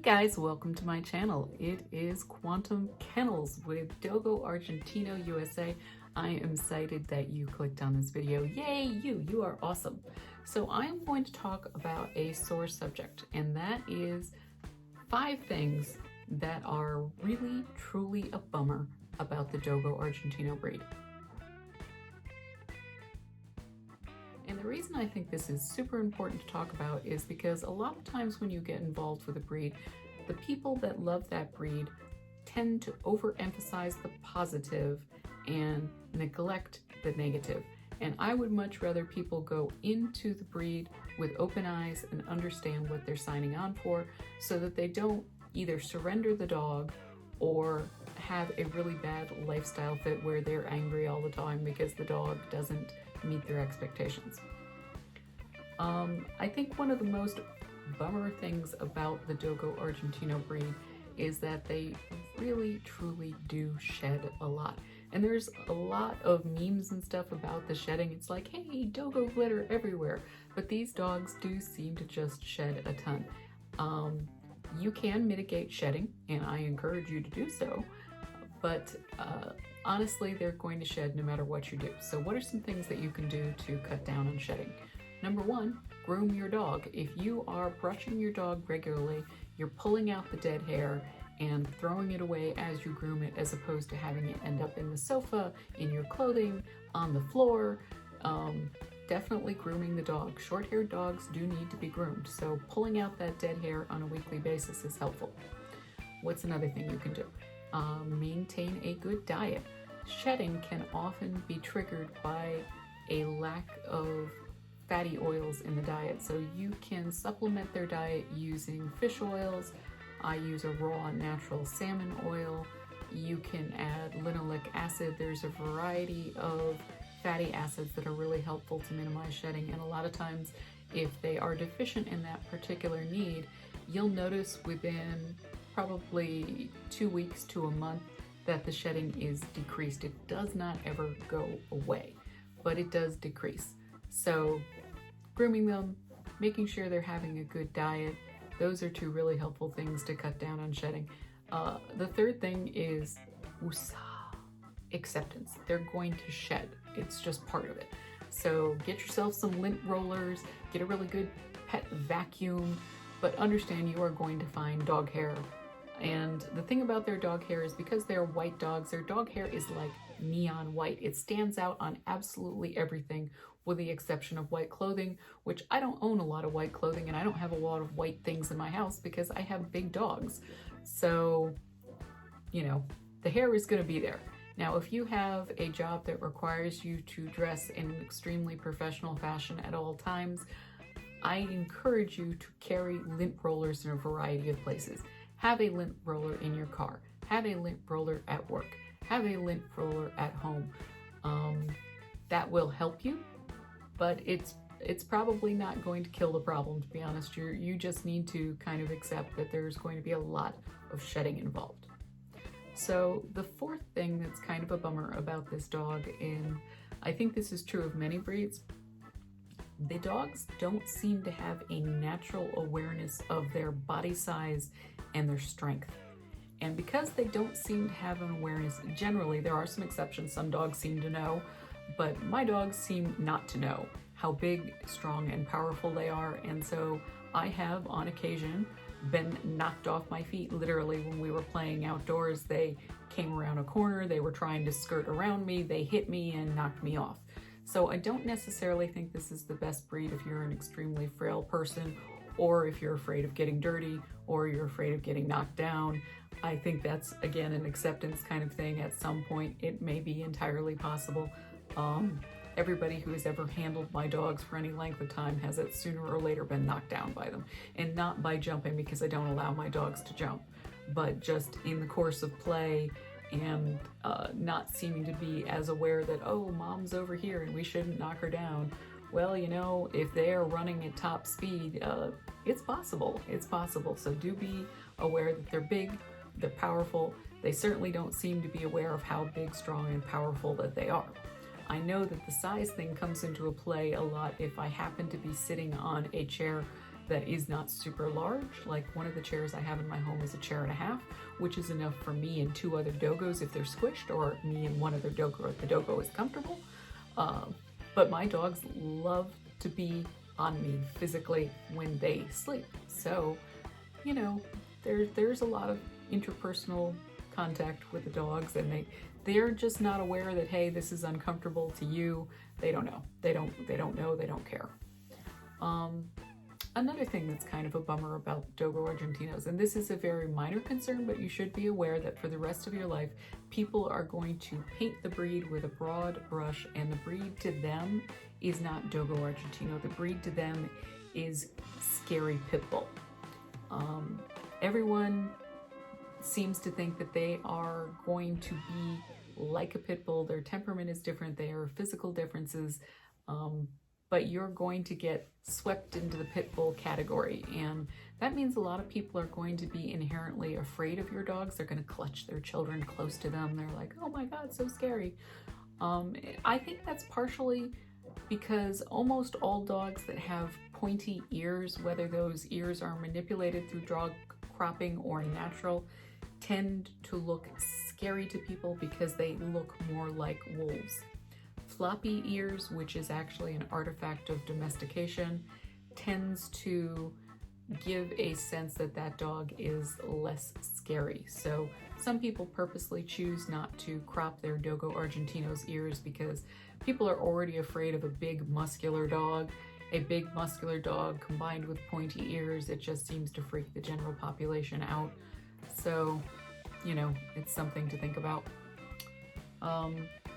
Hey guys, welcome to my channel. It is Quantum Kennels with Dogo Argentino USA. I am excited that you clicked on this video. Yay, you are awesome. So I'm going to talk about a sore subject, and that is 5 things that are really, truly a bummer about the Dogo Argentino breed. And the reason I think this is super important to talk about is because a lot of times when you get involved with a breed, the people that love that breed tend to overemphasize the positive and neglect the negative. And I would much rather people go into the breed with open eyes and understand what they're signing on for so that they don't either surrender the dog or have a really bad lifestyle fit where they're angry all the time because the dog doesn't meet their expectations. I think one of the most bummer things about the Dogo Argentino breed is that they really truly do shed a lot. And there's a lot of memes and stuff about the shedding. It's like, hey, Dogo glitter everywhere. But these dogs do seem to just shed a ton. You can mitigate shedding, and I encourage you to do so. But honestly, they're going to shed no matter what you do. So what are some things that you can do to cut down on shedding? Number 1, groom your dog. If you are brushing your dog regularly, you're pulling out the dead hair and throwing it away as you groom it, as opposed to having it end up in the sofa, in your clothing, on the floor. Definitely grooming the dog. Short-haired dogs do need to be groomed, so pulling out that dead hair on a weekly basis is helpful. What's another thing you can do? Maintain a good diet. Shedding can often be triggered by a lack of fatty oils in the diet, so you can supplement their diet using fish oils. I use a raw natural salmon oil. You can add linoleic acid. There's a variety of fatty acids that are really helpful to minimize shedding, and a lot of times if they are deficient in that particular need, you'll notice within probably 2 weeks to a month that the shedding is decreased. It does not ever go away, but it does decrease. So grooming them, making sure they're having a good diet, those are 2 really helpful things to cut down on shedding. The third thing is acceptance. They're going to shed. It's just part of it. So get yourself some lint rollers, get a really good pet vacuum, but understand you are going to find dog hair. And the thing about their dog hair is because they're white dogs, their dog hair is like neon white. It stands out on absolutely everything with the exception of white clothing, which I don't own a lot of white clothing and I don't have a lot of white things in my house because I have big dogs. So, you know, the hair is going to be there. Now, if you have a job that requires you to dress in an extremely professional fashion at all times, I encourage you to carry lint rollers in a variety of places. Have a lint roller in your car. Have a lint roller at work. Have a lint roller at home. That will help you, but it's probably not going to kill the problem, to be honest. You just need to kind of accept that there's going to be a lot of shedding involved. So the 4th thing that's kind of a bummer about this dog, and I think this is true of many breeds, the dogs don't seem to have a natural awareness of their body size and their strength. And because they don't seem to have an awareness, generally, there are some exceptions, some dogs seem to know, but my dogs seem not to know how big, strong, and powerful they are. And so I have, on occasion, been knocked off my feet, literally, when we were playing outdoors. They came around a corner, they were trying to skirt around me, they hit me and knocked me off. So I don't necessarily think this is the best breed if you're an extremely frail person, or if you're afraid of getting dirty, or you're afraid of getting knocked down. I think that's, again, an acceptance kind of thing. At some point, it may be entirely possible. Everybody who has ever handled my dogs for any length of time has it sooner or later been knocked down by them. And not by jumping, because I don't allow my dogs to jump, but just in the course of play and not seeming to be as aware that, oh, mom's over here and we shouldn't knock her down. Well, you know, if they are running at top speed, it's possible. It's possible. So do be aware that they're big, they're powerful. They certainly don't seem to be aware of how big, strong, and powerful that they are. I know that the size thing comes into a play a lot if I happen to be sitting on a chair that is not super large. Like one of the chairs I have in my home is a chair and a half, which is enough for me and 2 other dogos if they're squished, or me and 1 other dogo if the dogo is comfortable. But my dogs love to be on me physically when they sleep. So, you know, there's a lot of interpersonal contact with the dogs, and they're just not aware that, hey, this is uncomfortable to you. They don't know. They don't know. They don't care. Another thing that's kind of a bummer about Dogo Argentinos, and this is a very minor concern, but you should be aware that for the rest of your life, people are going to paint the breed with a broad brush, and the breed to them is not Dogo Argentino. The breed to them is scary pit bull. Everyone seems to think that they are going to be like a pit bull. Their temperament is different. There are physical differences. But you're going to get swept into the pit bull category. And that means a lot of people are going to be inherently afraid of your dogs. They're going to clutch their children close to them. They're like, oh my God, so scary. I think that's partially because almost all dogs that have pointy ears, whether those ears are manipulated through dog cropping or natural, tend to look scary to people because they look more like wolves. Floppy ears, which is actually an artifact of domestication, tends to give a sense that that dog is less scary. So some people purposely choose not to crop their Dogo Argentino's ears because people are already afraid of a big muscular dog. A big muscular dog combined with pointy ears, it just seems to freak the general population out. So, you know, it's something to think about.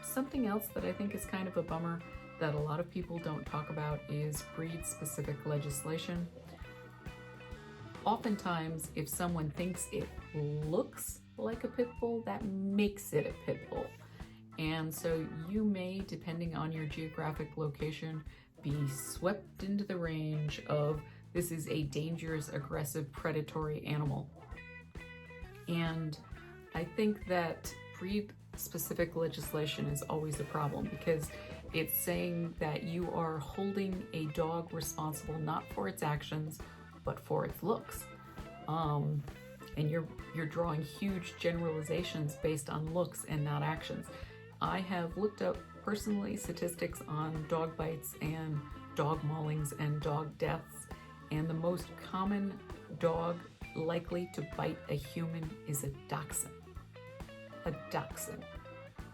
Something else that I think is kind of a bummer that a lot of people don't talk about is breed-specific legislation. Oftentimes, if someone thinks it looks like a pit bull, that makes it a pit bull. And so you may, depending on your geographic location, be swept into the range of this is a dangerous, aggressive, predatory animal. And I think that breed-specific legislation is always a problem because it's saying that you are holding a dog responsible not for its actions, but for its looks. And you're drawing huge generalizations based on looks and not actions. I have looked up personally statistics on dog bites and dog maulings and dog deaths, and the most common dog likely to bite a human is a dachshund. A dachshund.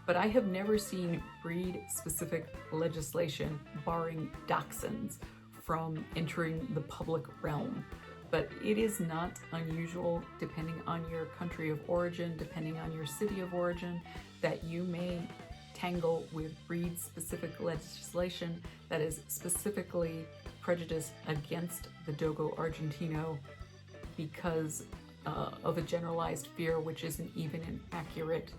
But I have never seen breed-specific legislation barring dachshunds from entering the public realm. But it is not unusual, depending on your country of origin, depending on your city of origin, that you may tangle with breed-specific legislation that is specifically prejudiced against the Dogo Argentino because of a generalized fear, which isn't even an accurate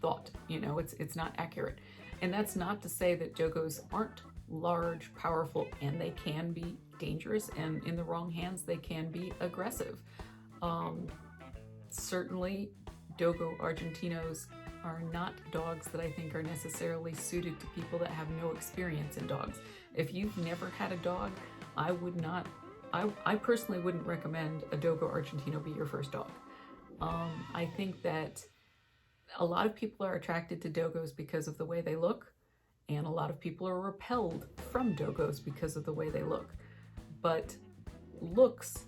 thought. You know, it's not accurate. And that's not to say that Dogos aren't large, powerful, and they can be dangerous, and in the wrong hands they can be aggressive. Certainly Dogo Argentinos are not dogs that I think are necessarily suited to people that have no experience in dogs. If you've never had a dog, I personally wouldn't recommend a Dogo Argentino be your first dog. I think that a lot of people are attracted to Dogos because of the way they look, and a lot of people are repelled from Dogos because of the way they look. But looks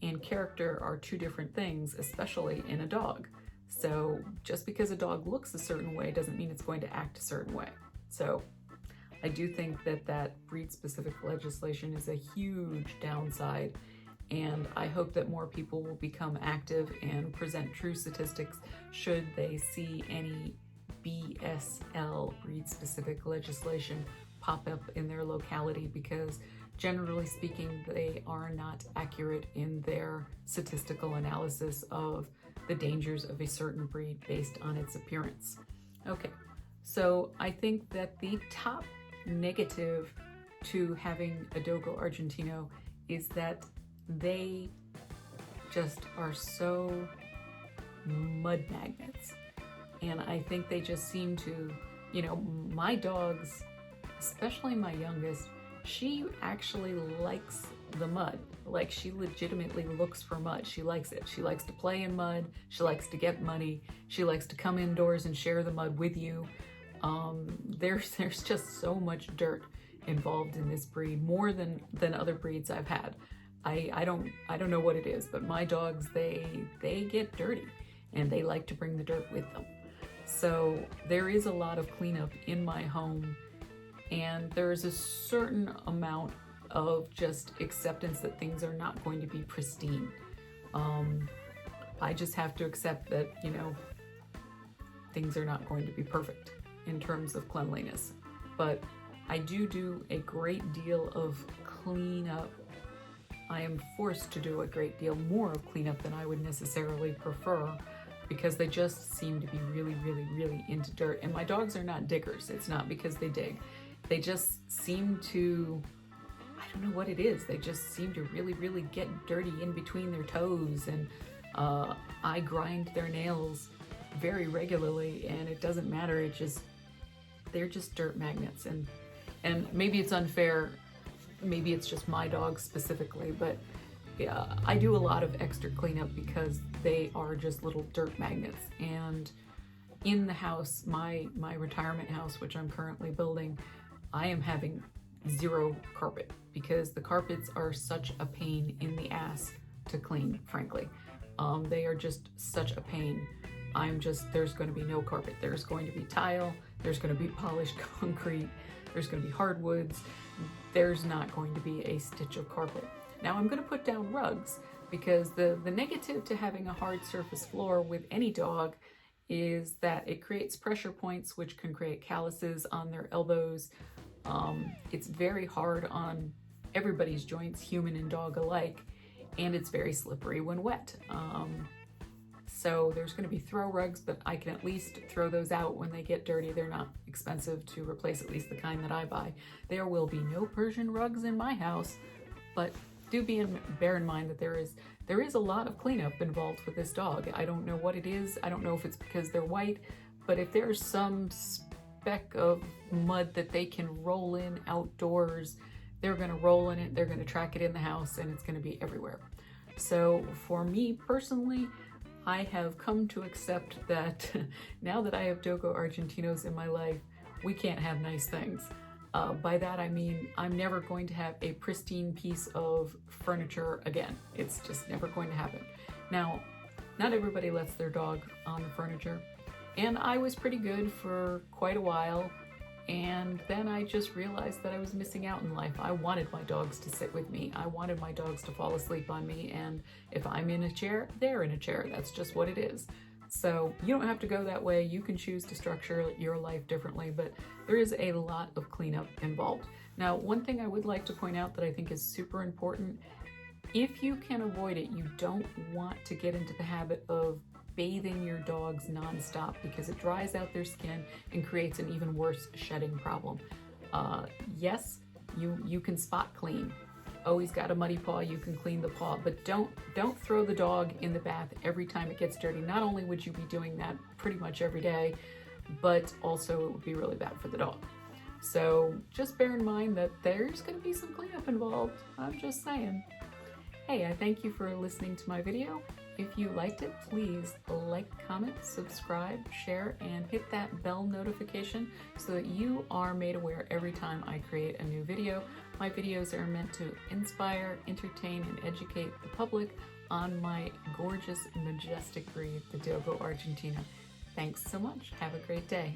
and character are 2 different things, especially in a dog. So just because a dog looks a certain way doesn't mean it's going to act a certain way. So I do think that breed-specific legislation is a huge downside, and I hope that more people will become active and present true statistics should they see any BSL, breed-specific legislation, pop up in their locality, because generally speaking, they are not accurate in their statistical analysis of the dangers of a certain breed based on its appearance. Okay, so I think that the top negative to having a Dogo Argentino is that they just are so mud magnets. And I think they just seem to, you know, my dogs, especially my youngest, she actually likes the mud. Like, she legitimately looks for mud. She likes it. She likes to play in mud. She likes to get muddy. She likes to come indoors and share the mud with you. There's just so much dirt involved in this breed, more than other breeds I've had. I don't know what it is, but my dogs, they get dirty and they like to bring the dirt with them. So there is a lot of cleanup in my home, and there's a certain amount of just acceptance that things are not going to be pristine. I just have to accept that, you know, things are not going to be perfect in terms of cleanliness. But I do a great deal of cleanup. I am forced to do a great deal more of cleanup than I would necessarily prefer, because they just seem to be really into dirt. And my dogs are not diggers. It's not because they dig. They just seem to, I don't know what it is. They just seem to really get dirty in between their toes. And I grind their nails very regularly, and it doesn't matter. They're just dirt magnets. And maybe it's unfair. Maybe it's just my dogs specifically, but yeah, I do a lot of extra cleanup because they are just little dirt magnets. And in the house, my retirement house, which I'm currently building, I am having zero carpet because the carpets are such a pain in the ass to clean, frankly. They are just such a pain. There's going to be no carpet. There's going to be tile. There's going to be polished concrete. There's going to be hardwoods. There's not going to be a stitch of carpet. Now I'm going to put down rugs, because the negative to having a hard surface floor with any dog is that it creates pressure points, which can create calluses on their elbows. It's very hard on everybody's joints, human and dog alike, and it's very slippery when wet. So there's going to be throw rugs, but I can at least throw those out when they get dirty. They're not expensive to replace, at least the kind that I buy. There will be no Persian rugs in my house, but bear in mind that there is a lot of cleanup involved with this dog. I don't know what it is. I don't know if it's because they're white, but if there's some speck of mud that they can roll in outdoors, they're going to roll in it. They're going to track it in the house, and it's going to be everywhere. So for me personally, I have come to accept that now that I have Dogo Argentinos in my life, we can't have nice things. By that I mean I'm never going to have a pristine piece of furniture again. It's just never going to happen. Now, not everybody lets their dog on the furniture, and I was pretty good for quite a while, and then I just realized that I was missing out in life. I wanted my dogs to sit with me. I wanted my dogs to fall asleep on me, and if I'm in a chair, they're in a chair. That's just what it is. So you don't have to go that way. You can choose to structure your life differently, but there is a lot of cleanup involved. Now, one thing I would like to point out that I think is super important, if you can avoid it, you don't want to get into the habit of bathing your dogs nonstop, because it dries out their skin and creates an even worse shedding problem. Yes, you can spot clean. Oh, he's got a muddy paw, you can clean the paw, but don't throw the dog in the bath every time it gets dirty. Not only would you be doing that pretty much every day, but also it would be really bad for the dog. So just bear in mind that there's going to be some cleanup involved. I'm just saying. Hey, I thank you for listening to my video. If you liked it, please like, comment, subscribe, share, and hit that bell notification so that you are made aware every time I create a new video. My videos are meant to inspire, entertain, and educate the public on my gorgeous, majestic breed, the Dogo Argentino. Thanks so much. Have a great day.